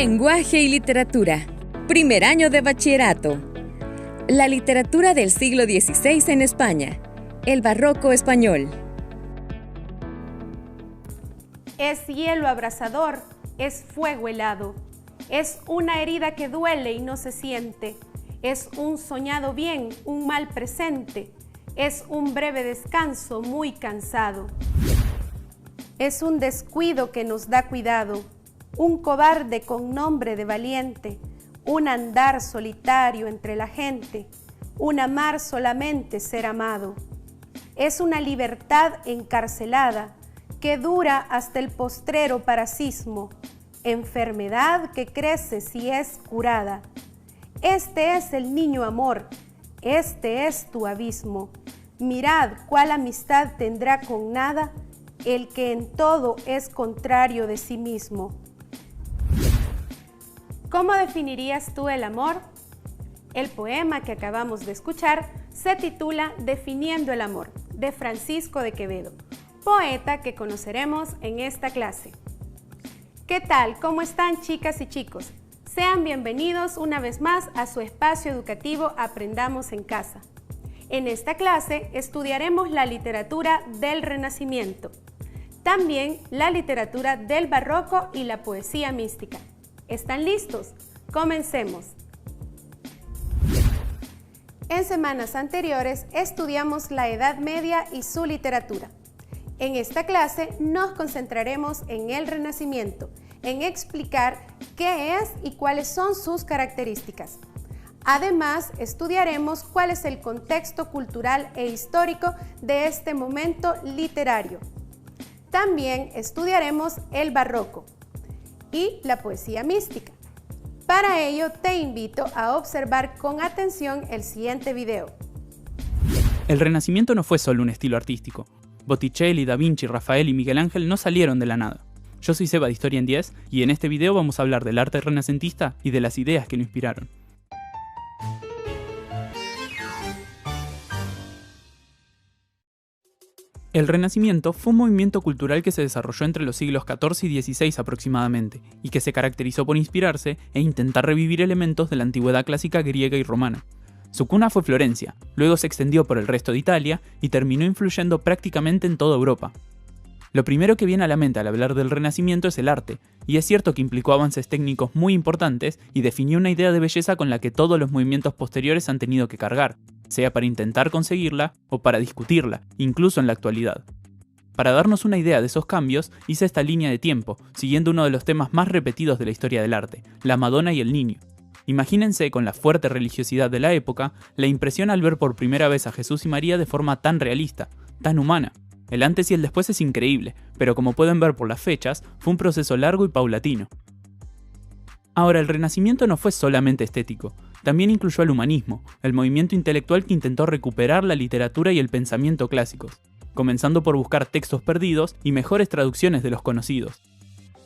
Lenguaje y literatura. Primer año de bachillerato. La literatura del siglo XVI en España. El barroco español. Es hielo abrasador, es fuego helado. Es una herida que duele y no se siente. Es un soñado bien, un mal presente. Es un breve descanso muy cansado. Es un descuido que nos da cuidado. Un cobarde con nombre de valiente, un andar solitario entre la gente, un amar solamente ser amado. Es una libertad encarcelada que dura hasta el postrero parasismo, enfermedad que crece si es curada. Este es el niño amor, este es tu abismo. Mirad cuál amistad tendrá con nada el que en todo es contrario de sí mismo. ¿Cómo definirías tú el amor? El poema que acabamos de escuchar se titula Definiendo el amor, de Francisco de Quevedo, poeta que conoceremos en esta clase. ¿Qué tal? ¿Cómo están, chicas y chicos? Sean bienvenidos una vez más a su espacio educativo Aprendamos en Casa. En esta clase estudiaremos la literatura del Renacimiento, también la literatura del Barroco y la poesía mística. ¿Están listos? Comencemos. En semanas anteriores estudiamos la Edad Media y su literatura. En esta clase nos concentraremos en el Renacimiento, en explicar qué es y cuáles son sus características. Además, estudiaremos cuál es el contexto cultural e histórico de este momento literario. También estudiaremos el Barroco y la poesía mística. Para ello, te invito a observar con atención el siguiente video. El Renacimiento no fue solo un estilo artístico. Botticelli, Da Vinci, Rafael y Miguel Ángel no salieron de la nada. Yo soy Seba de Historia en 10 y en este video vamos a hablar del arte renacentista y de las ideas que lo inspiraron. El Renacimiento fue un movimiento cultural que se desarrolló entre los siglos XIV y XVI aproximadamente, y que se caracterizó por inspirarse e intentar revivir elementos de la antigüedad clásica griega y romana. Su cuna fue Florencia, luego se extendió por el resto de Italia y terminó influyendo prácticamente en toda Europa. Lo primero que viene a la mente al hablar del Renacimiento es el arte, y es cierto que implicó avances técnicos muy importantes y definió una idea de belleza con la que todos los movimientos posteriores han tenido que cargar, sea para intentar conseguirla o para discutirla, incluso en la actualidad. Para darnos una idea de esos cambios, hice esta línea de tiempo, siguiendo uno de los temas más repetidos de la historia del arte, la Madonna y el Niño. Imagínense, con la fuerte religiosidad de la época, la impresión al ver por primera vez a Jesús y María de forma tan realista, tan humana. El antes y el después es increíble, pero como pueden ver por las fechas, fue un proceso largo y paulatino. Ahora, el Renacimiento no fue solamente estético, también incluyó al humanismo, el movimiento intelectual que intentó recuperar la literatura y el pensamiento clásicos, comenzando por buscar textos perdidos y mejores traducciones de los conocidos.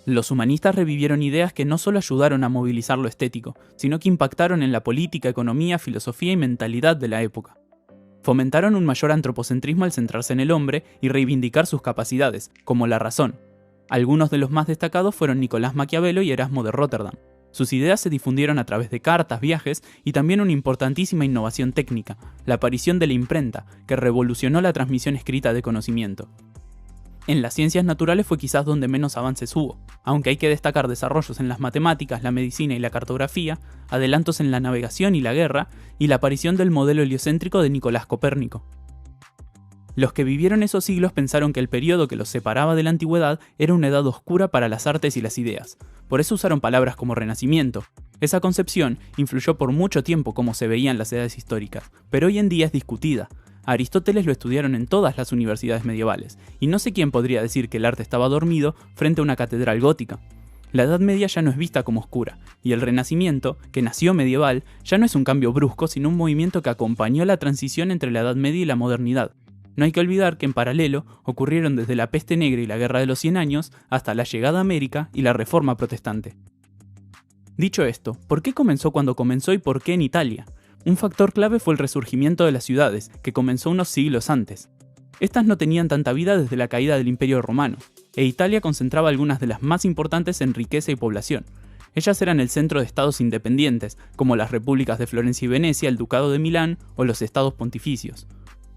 Los humanistas revivieron ideas que no solo ayudaron a movilizar lo estético, sino que impactaron en la política, economía, filosofía y mentalidad de la época. Fomentaron un mayor antropocentrismo al centrarse en el hombre y reivindicar sus capacidades, como la razón. Algunos de los más destacados fueron Nicolás Maquiavelo y Erasmo de Róterdam. Sus ideas se difundieron a través de cartas, viajes y también una importantísima innovación técnica, la aparición de la imprenta, que revolucionó la transmisión escrita de conocimiento. En las ciencias naturales fue quizás donde menos avances hubo, aunque hay que destacar desarrollos en las matemáticas, la medicina y la cartografía, adelantos en la navegación y la guerra, y la aparición del modelo heliocéntrico de Nicolás Copérnico. Los que vivieron esos siglos pensaron que el periodo que los separaba de la antigüedad era una edad oscura para las artes y las ideas. Por eso usaron palabras como Renacimiento. Esa concepción influyó por mucho tiempo cómo se veían las edades históricas, pero hoy en día es discutida. A Aristóteles lo estudiaron en todas las universidades medievales, y no sé quién podría decir que el arte estaba dormido frente a una catedral gótica. La Edad Media ya no es vista como oscura, y el Renacimiento, que nació medieval, ya no es un cambio brusco, sino un movimiento que acompañó la transición entre la Edad Media y la modernidad. No hay que olvidar que en paralelo ocurrieron desde la peste negra y la Guerra de los 100 años hasta la llegada a América y la Reforma protestante. Dicho esto, ¿por qué comenzó cuando comenzó y por qué en Italia? Un factor clave fue el resurgimiento de las ciudades, que comenzó unos siglos antes. Estas no tenían tanta vida desde la caída del Imperio Romano, e Italia concentraba algunas de las más importantes en riqueza y población. Ellas eran el centro de estados independientes, como las repúblicas de Florencia y Venecia, el ducado de Milán o los estados pontificios.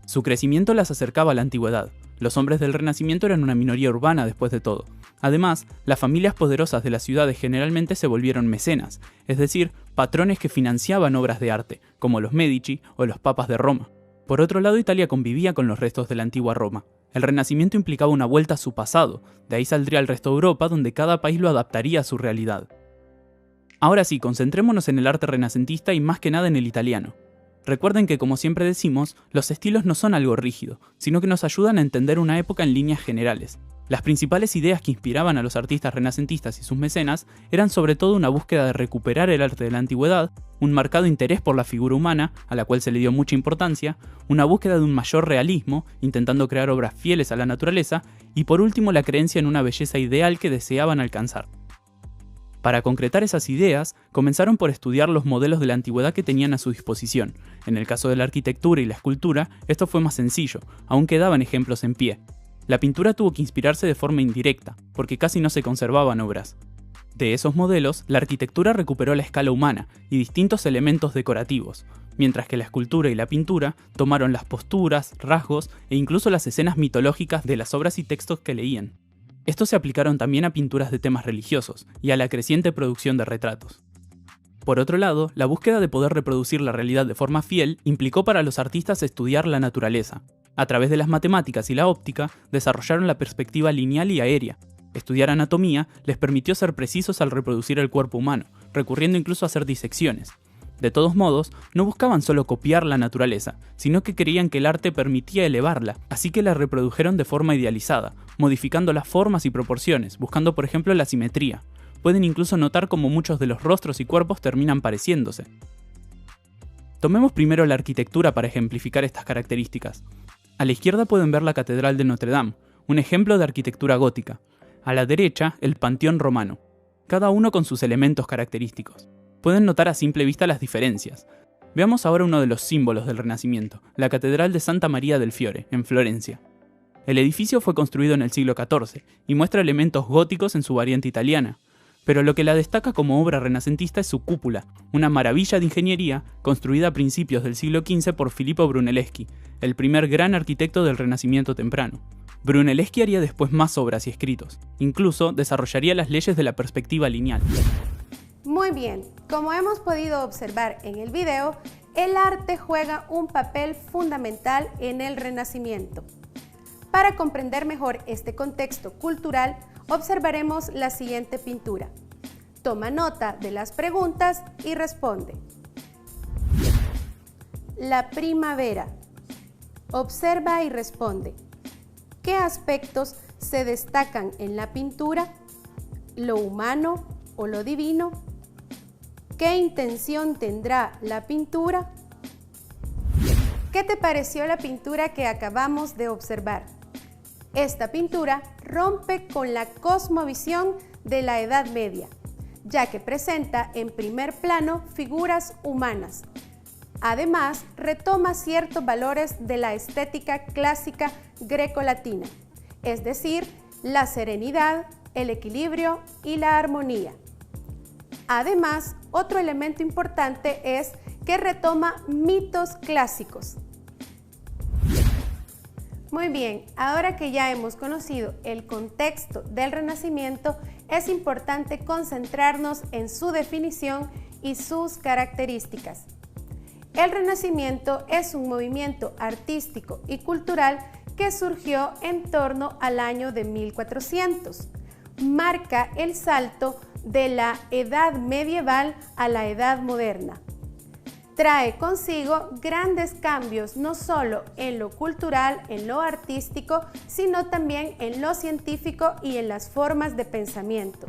Su crecimiento las acercaba a la antigüedad. Los hombres del Renacimiento eran una minoría urbana después de todo. Además, las familias poderosas de las ciudades generalmente se volvieron mecenas, es decir, patrones que financiaban obras de arte, como los Medici o los papas de Roma. Por otro lado, Italia convivía con los restos de la antigua Roma. El Renacimiento implicaba una vuelta a su pasado, de ahí saldría el resto de Europa, donde cada país lo adaptaría a su realidad. Ahora sí, concentrémonos en el arte renacentista y más que nada en el italiano. Recuerden que, como siempre decimos, los estilos no son algo rígido, sino que nos ayudan a entender una época en líneas generales. Las principales ideas que inspiraban a los artistas renacentistas y sus mecenas eran sobre todo una búsqueda de recuperar el arte de la antigüedad, un marcado interés por la figura humana, a la cual se le dio mucha importancia, una búsqueda de un mayor realismo, intentando crear obras fieles a la naturaleza, y por último la creencia en una belleza ideal que deseaban alcanzar. Para concretar esas ideas, comenzaron por estudiar los modelos de la antigüedad que tenían a su disposición. En el caso de la arquitectura y la escultura, esto fue más sencillo, aún quedaban ejemplos en pie. La pintura tuvo que inspirarse de forma indirecta, porque casi no se conservaban obras. De esos modelos, la arquitectura recuperó la escala humana y distintos elementos decorativos, mientras que la escultura y la pintura tomaron las posturas, rasgos e incluso las escenas mitológicas de las obras y textos que leían. Estos se aplicaron también a pinturas de temas religiosos y a la creciente producción de retratos. Por otro lado, la búsqueda de poder reproducir la realidad de forma fiel implicó para los artistas estudiar la naturaleza. A través de las matemáticas y la óptica, desarrollaron la perspectiva lineal y aérea. Estudiar anatomía les permitió ser precisos al reproducir el cuerpo humano, recurriendo incluso a hacer disecciones. De todos modos, no buscaban solo copiar la naturaleza, sino que creían que el arte permitía elevarla, así que la reprodujeron de forma idealizada, modificando las formas y proporciones, buscando por ejemplo la simetría. Pueden incluso notar cómo muchos de los rostros y cuerpos terminan pareciéndose. Tomemos primero la arquitectura para ejemplificar estas características. A la izquierda pueden ver la Catedral de Notre Dame, un ejemplo de arquitectura gótica. A la derecha, el Panteón romano, cada uno con sus elementos característicos. Pueden notar a simple vista las diferencias. Veamos ahora uno de los símbolos del Renacimiento, la Catedral de Santa María del Fiore, en Florencia. El edificio fue construido en el siglo XIV y muestra elementos góticos en su variante italiana, pero lo que la destaca como obra renacentista es su cúpula, una maravilla de ingeniería construida a principios del siglo XV por Filippo Brunelleschi, el primer gran arquitecto del Renacimiento temprano. Brunelleschi haría después más obras y escritos, incluso desarrollaría las leyes de la perspectiva lineal. Muy bien, como hemos podido observar en el video, el arte juega un papel fundamental en el Renacimiento. Para comprender mejor este contexto cultural, observaremos la siguiente pintura. Toma nota de las preguntas y responde. La primavera. Observa y responde. ¿Qué aspectos se destacan en la pintura? ¿Lo humano o lo divino? ¿Qué intención tendrá la pintura? ¿Qué te pareció la pintura que acabamos de observar? Esta pintura rompe con la cosmovisión de la Edad Media, ya que presenta en primer plano figuras humanas. Además, retoma ciertos valores de la estética clásica grecolatina, es decir, la serenidad, el equilibrio y la armonía. Además, otro elemento importante es que retoma mitos clásicos. Muy bien, ahora que ya hemos conocido el contexto del Renacimiento, es importante concentrarnos en su definición y sus características. El Renacimiento es un movimiento artístico y cultural que surgió en torno al año de 1400. Marca el salto de la Edad medieval a la Edad moderna. Trae consigo grandes cambios no solo en lo cultural, en lo artístico, sino también en lo científico y en las formas de pensamiento.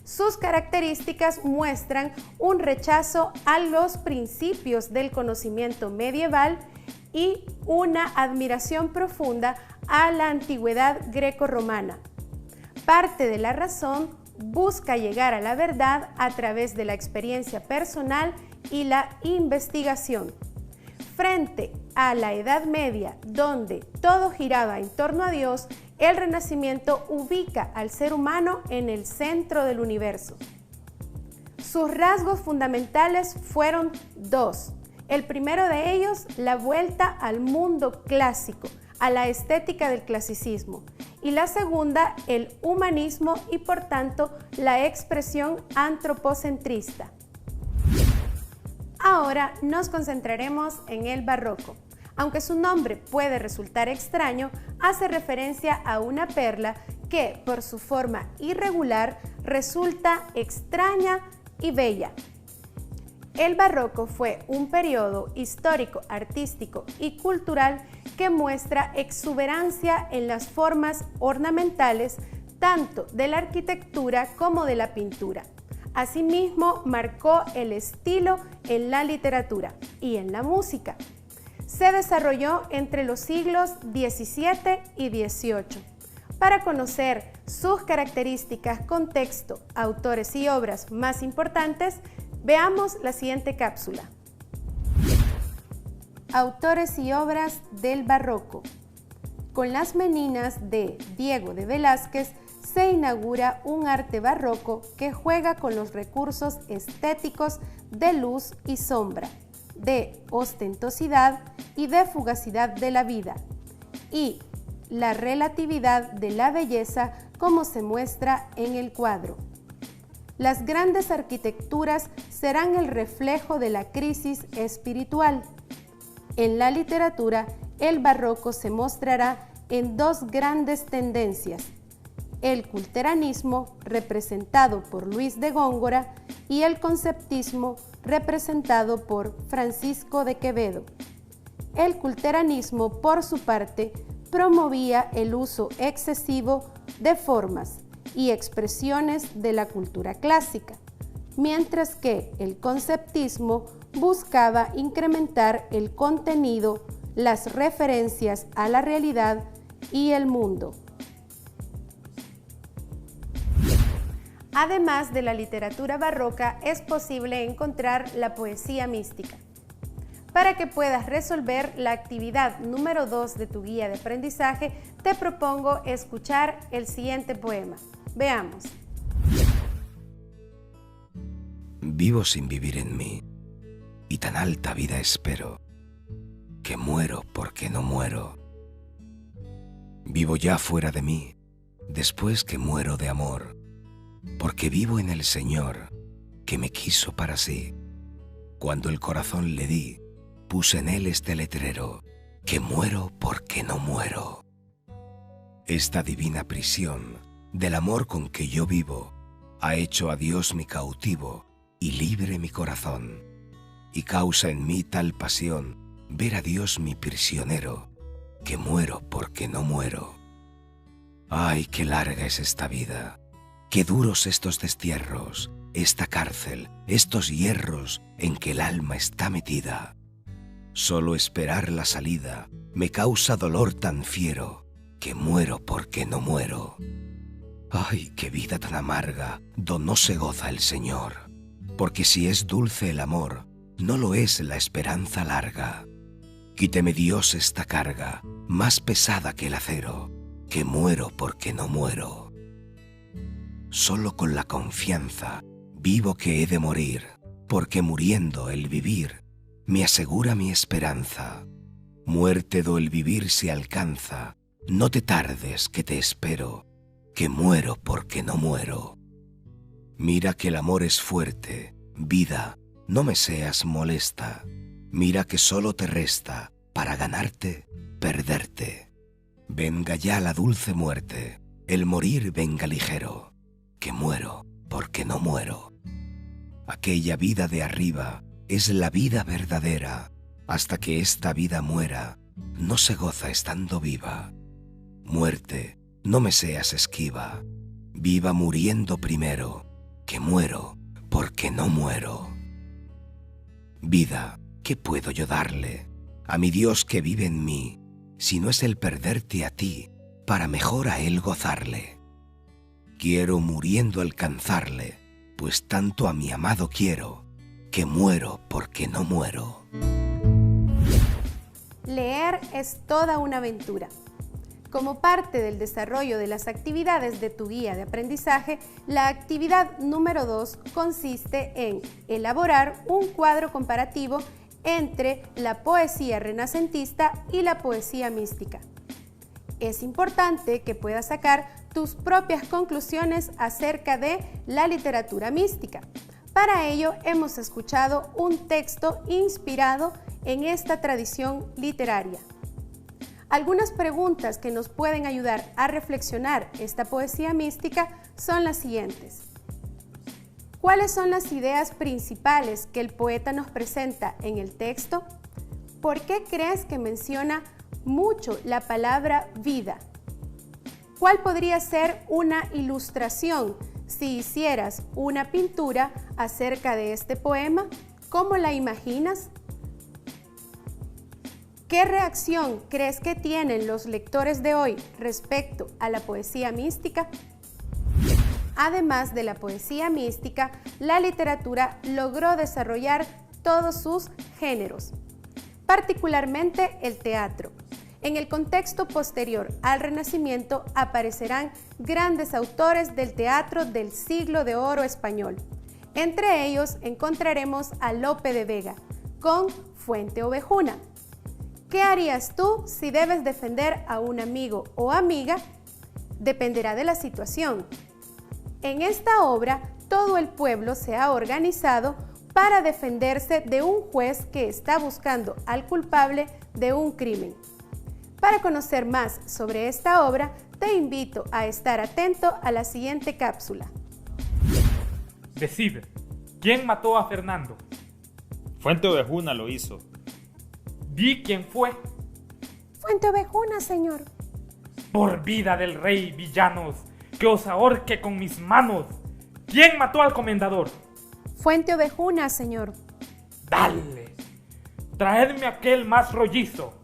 Sus características muestran un rechazo a los principios del conocimiento medieval y una admiración profunda a la antigüedad grecorromana. Parte de la razón busca llegar a la verdad a través de la experiencia personal y la investigación. Frente a la Edad Media, donde todo giraba en torno a Dios, el Renacimiento ubica al ser humano en el centro del universo. Sus rasgos fundamentales fueron dos. El primero de ellos, la vuelta al mundo clásico, a la estética del clasicismo. Y la segunda, el humanismo y por tanto la expresión antropocentrista. Ahora nos concentraremos en el barroco. Aunque su nombre puede resultar extraño, hace referencia a una perla que, por su forma irregular, resulta extraña y bella. El barroco fue un periodo histórico, artístico y cultural que muestra exuberancia en las formas ornamentales tanto de la arquitectura como de la pintura. Asimismo, marcó el estilo en la literatura y en la música. Se desarrolló entre los siglos XVII y XVIII. Para conocer sus características, contexto, autores y obras más importantes, veamos la siguiente cápsula. Autores y obras del barroco. Con las Meninas de Diego de Velázquez se inaugura un arte barroco que juega con los recursos estéticos de luz y sombra, de ostentosidad y de fugacidad de la vida, y la relatividad de la belleza como se muestra en el cuadro. Las grandes arquitecturas serán el reflejo de la crisis espiritual. En la literatura, el barroco se mostrará en dos grandes tendencias: el culteranismo, representado por Luis de Góngora, y el conceptismo, representado por Francisco de Quevedo. El culteranismo, por su parte, promovía el uso excesivo de formas y expresiones de la cultura clásica, mientras que el conceptismo buscaba incrementar el contenido, las referencias a la realidad y el mundo. Además de la literatura barroca, es posible encontrar la poesía mística. Para que puedas resolver la actividad número 2 de tu guía de aprendizaje, te propongo escuchar el siguiente poema. Veamos. Vivo sin vivir en mí, y tan alta vida espero, que muero porque no muero. Vivo ya fuera de mí, después que muero de amor, porque vivo en el Señor, que me quiso para sí. Cuando el corazón le di, puse en él este letrero, que muero porque no muero. Esta divina prisión del amor con que yo vivo ha hecho a Dios mi cautivo y libre mi corazón, y causa en mí tal pasión ver a Dios mi prisionero, que muero porque no muero. Ay, qué larga es esta vida, qué duros estos destierros, esta cárcel, estos hierros en que el alma está metida. Solo esperar la salida me causa dolor tan fiero, que muero porque no muero. Ay, qué vida tan amarga, do no se goza el Señor, porque si es dulce el amor, no lo es la esperanza larga. Quíteme Dios esta carga, más pesada que el acero, que muero porque no muero. Solo con la confianza vivo que he de morir, porque muriendo el vivir me asegura mi esperanza. Muerte do el vivir se alcanza, no te tardes que te espero, que muero porque no muero. Mira que el amor es fuerte, vida, no me seas molesta. Mira que solo te resta, para ganarte, perderte. Venga ya la dulce muerte, el morir venga ligero, que muero porque no muero. Aquella vida de arriba es la vida verdadera, hasta que esta vida muera, no se goza estando viva. Muerte, no me seas esquiva, viva muriendo primero, que muero porque no muero. Vida, ¿qué puedo yo darle a mi Dios que vive en mí, si no es el perderte a ti, para mejor a él gozarle? Quiero muriendo alcanzarle, pues tanto a mi amado quiero, que muero porque no muero. Leer es toda una aventura. Como parte del desarrollo de las actividades de tu guía de aprendizaje, la actividad número 2 consiste en elaborar un cuadro comparativo entre la poesía renacentista y la poesía mística. Es importante que puedas sacar tus propias conclusiones acerca de la literatura mística. Para ello hemos escuchado un texto inspirado en esta tradición literaria. Algunas preguntas que nos pueden ayudar a reflexionar esta poesía mística son las siguientes. ¿Cuáles son las ideas principales que el poeta nos presenta en el texto? ¿Por qué crees que menciona mucho la palabra vida? ¿Cuál podría ser una ilustración si hicieras una pintura acerca de este poema? ¿Cómo la imaginas? ¿Qué reacción crees que tienen los lectores de hoy respecto a la poesía mística? Además de la poesía mística, la literatura logró desarrollar todos sus géneros, particularmente el teatro. En el contexto posterior al Renacimiento aparecerán grandes autores del teatro del siglo de oro español. Entre ellos encontraremos a Lope de Vega con Fuenteovejuna. ¿Qué harías tú si debes defender a un amigo o amiga? Dependerá de la situación. En esta obra, todo el pueblo se ha organizado para defenderse de un juez que está buscando al culpable de un crimen. Para conocer más sobre esta obra, te invito a estar atento a la siguiente cápsula. Decid, ¿quién mató a Fernando? Fuenteovejuna lo hizo. Di quién fue. Fuenteovejuna, señor. Por vida del rey, villanos, que os ahorque con mis manos. ¿Quién mató al comendador? Fuenteovejuna, señor. Dale, traedme aquel más rollizo.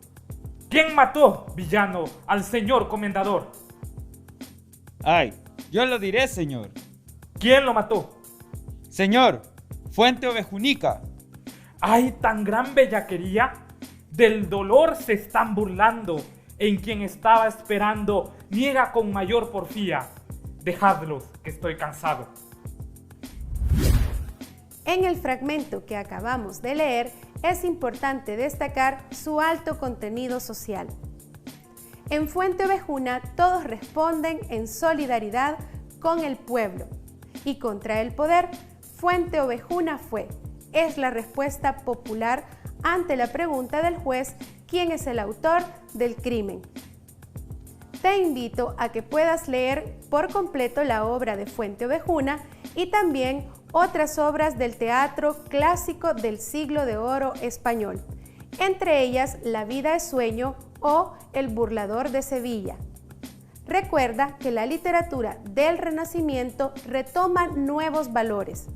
¿Quién mató, villano, al señor comendador? Ay, yo lo diré, señor. ¿Quién lo mató? Señor, Fuenteovejunica. ¿Hay tan gran bellaquería? Del dolor se están burlando. En quien estaba esperando niega con mayor porfía. Dejadlos, que estoy cansado. En el fragmento que acabamos de leer, es importante destacar su alto contenido social. En Fuenteovejuna todos responden en solidaridad con el pueblo y contra el poder. Fuenteovejuna fue. Es la respuesta popular ante la pregunta del juez, ¿quién es el autor del crimen? Te invito a que puedas leer por completo la obra de Fuenteovejuna y también otras obras del teatro clásico del siglo de oro español, entre ellas La vida es sueño o El burlador de Sevilla. Recuerda que la literatura del Renacimiento retoma nuevos valores.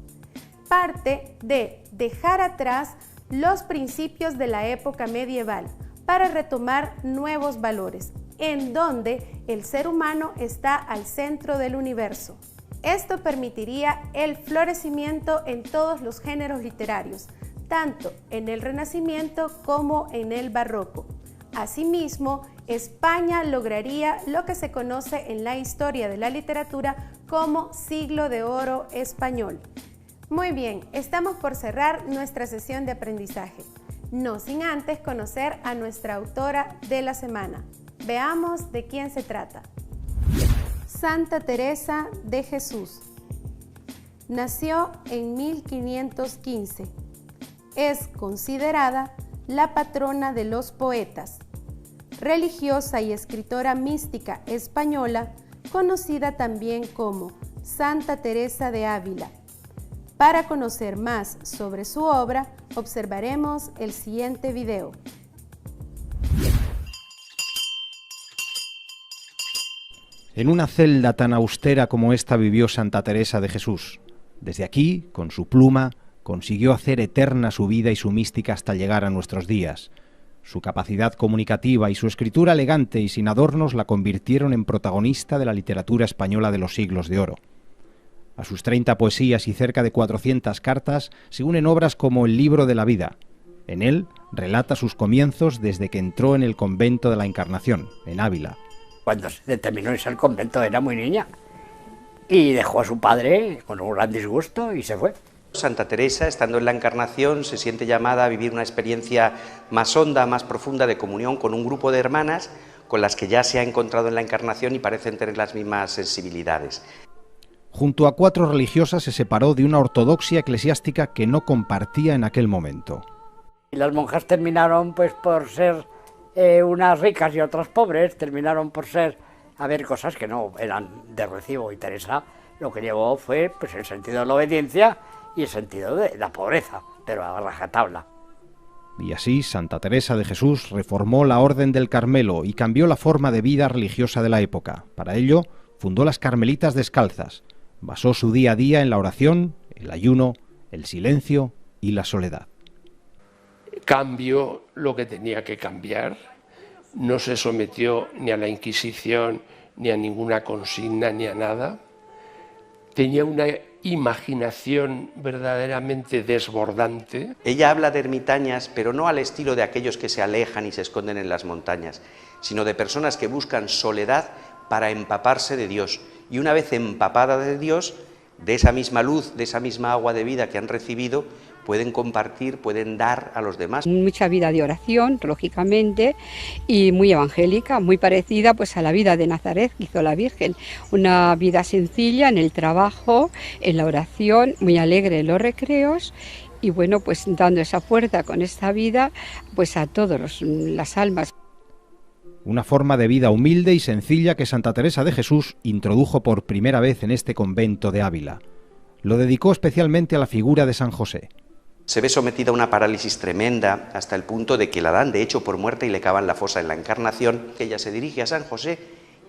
Parte de dejar atrás los principios de la época medieval para retomar nuevos valores, en donde el ser humano está al centro del universo. Esto permitiría el florecimiento en todos los géneros literarios, tanto en el Renacimiento como en el Barroco. Asimismo, España lograría lo que se conoce en la historia de la literatura como Siglo de Oro Español. Muy bien, estamos por cerrar nuestra sesión de aprendizaje, no sin antes conocer a nuestra autora de la semana. Veamos de quién se trata. Santa Teresa de Jesús. Nació en 1515. Es considerada la patrona de los poetas, religiosa y escritora mística española, conocida también como Santa Teresa de Ávila. Para conocer más sobre su obra, observaremos el siguiente video. En una celda tan austera como esta vivió Santa Teresa de Jesús. Desde aquí, con su pluma, consiguió hacer eterna su vida y su mística hasta llegar a nuestros días. Su capacidad comunicativa y su escritura elegante y sin adornos la convirtieron en protagonista de la literatura española de los siglos de oro. A sus 30 poesías y cerca de 400 cartas se unen obras como El libro de la vida. En él relata sus comienzos desde que entró en el convento de la Encarnación, en Ávila. Cuando se determinó irse al convento era muy niña y dejó a su padre con un gran disgusto y se fue. Santa Teresa, estando en la Encarnación, se siente llamada a vivir una experiencia más honda, más profunda de comunión con un grupo de hermanas con las que ya se ha encontrado en la Encarnación y parecen tener las mismas sensibilidades. Junto a 4 religiosas se separó de una ortodoxia eclesiástica que no compartía en aquel momento. Y las monjas terminaron pues por ser unas ricas y otras pobres, terminaron por ser, a ver, cosas que no eran de recibo, y Teresa lo que llevó fue pues el sentido de la obediencia y el sentido de la pobreza, pero a rajatabla. Y así Santa Teresa de Jesús reformó la Orden del Carmelo y cambió la forma de vida religiosa de la época. Para ello, fundó las Carmelitas Descalzas. Basó su día a día en la oración, el ayuno, el silencio y la soledad. Cambió lo que tenía que cambiar, no se sometió ni a la Inquisición, ni a ninguna consigna, ni a nada. Tenía una imaginación verdaderamente desbordante. Ella habla de ermitañas, pero no al estilo de aquellos que se alejan y se esconden en las montañas, sino de personas que buscan soledad para empaparse de Dios. Y una vez empapada de Dios, de esa misma luz, de esa misma agua de vida que han recibido, pueden compartir, pueden dar a los demás. Mucha vida de oración, lógicamente, y muy evangélica, muy parecida pues a la vida de Nazaret que hizo la Virgen. Una vida sencilla en el trabajo, en la oración, muy alegre en los recreos, y bueno, pues dando esa fuerza con esta vida pues a todas las almas. Una forma de vida humilde y sencilla que Santa Teresa de Jesús introdujo por primera vez en este convento de Ávila. Lo dedicó especialmente a la figura de San José. Se ve sometida a una parálisis tremenda hasta el punto de que la dan de hecho por muerta y le cavan la fosa en la Encarnación. Ella se dirige a San José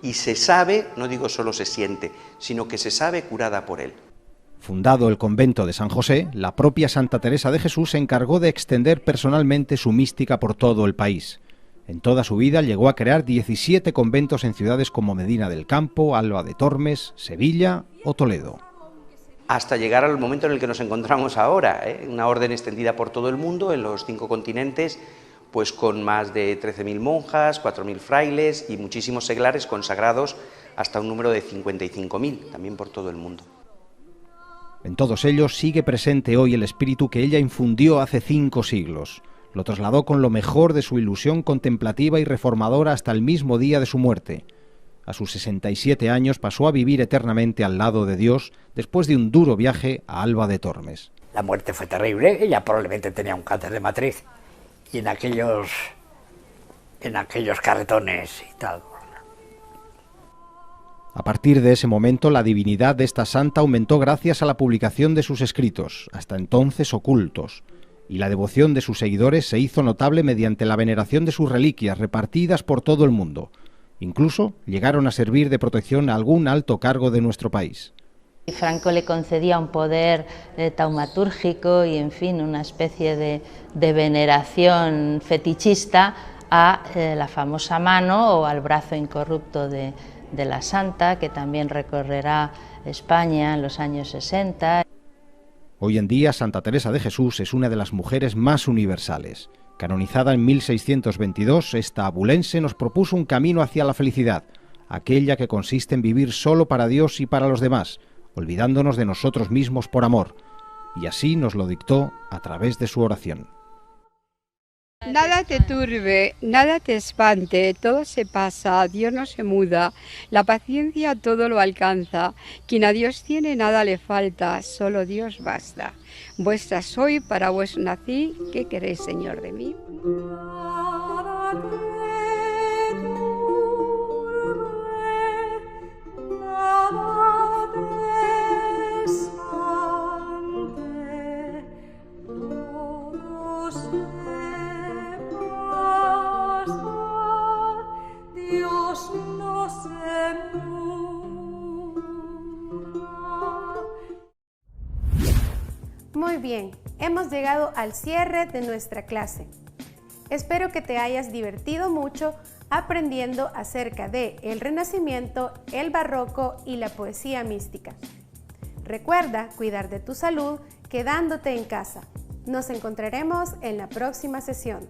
y se sabe, no digo solo se siente, sino que se sabe curada por él. Fundado el convento de San José, la propia Santa Teresa de Jesús se encargó de extender personalmente su mística por todo el país. En toda su vida llegó a crear 17 conventos en ciudades como Medina del Campo, Alba de Tormes, Sevilla o Toledo. Hasta llegar al momento en el que nos encontramos ahora, una orden extendida por todo el mundo, en los 5 continentes, pues con más de 13.000 monjas, 4.000 frailes y muchísimos seglares consagrados, hasta un número de 55.000, también por todo el mundo. En todos ellos sigue presente hoy el espíritu que ella infundió hace 5 siglos. Lo trasladó con lo mejor de su ilusión contemplativa y reformadora hasta el mismo día de su muerte. A sus 67 años pasó a vivir eternamente al lado de Dios después de un duro viaje a Alba de Tormes. La muerte fue terrible, ella probablemente tenía un cáncer de matriz y en aquellos carretones y tal. A partir de ese momento la divinidad de esta santa aumentó gracias a la publicación de sus escritos, hasta entonces ocultos, y la devoción de sus seguidores se hizo notable mediante la veneración de sus reliquias repartidas por todo el mundo. Incluso llegaron a servir de protección a algún alto cargo de nuestro país. Franco le concedía un poder taumatúrgico y, en fin, una especie de veneración fetichista a la famosa mano o al brazo incorrupto de la santa, que también recorrerá España en los años 60. Hoy en día Santa Teresa de Jesús es una de las mujeres más universales. Canonizada en 1622, esta abulense nos propuso un camino hacia la felicidad, aquella que consiste en vivir solo para Dios y para los demás, olvidándonos de nosotros mismos por amor, y así nos lo dictó a través de su oración. Nada te turbe, nada te espante, todo se pasa, Dios no se muda, la paciencia todo lo alcanza, quien a Dios tiene nada le falta, solo Dios basta. Vuestra soy, para vos nací, ¿qué queréis, Señor, de mí? Muy bien, hemos llegado al cierre de nuestra clase. Espero que te hayas divertido mucho aprendiendo acerca de el Renacimiento, el Barroco y la poesía mística. Recuerda cuidar de tu salud quedándote en casa. Nos encontraremos en la próxima sesión.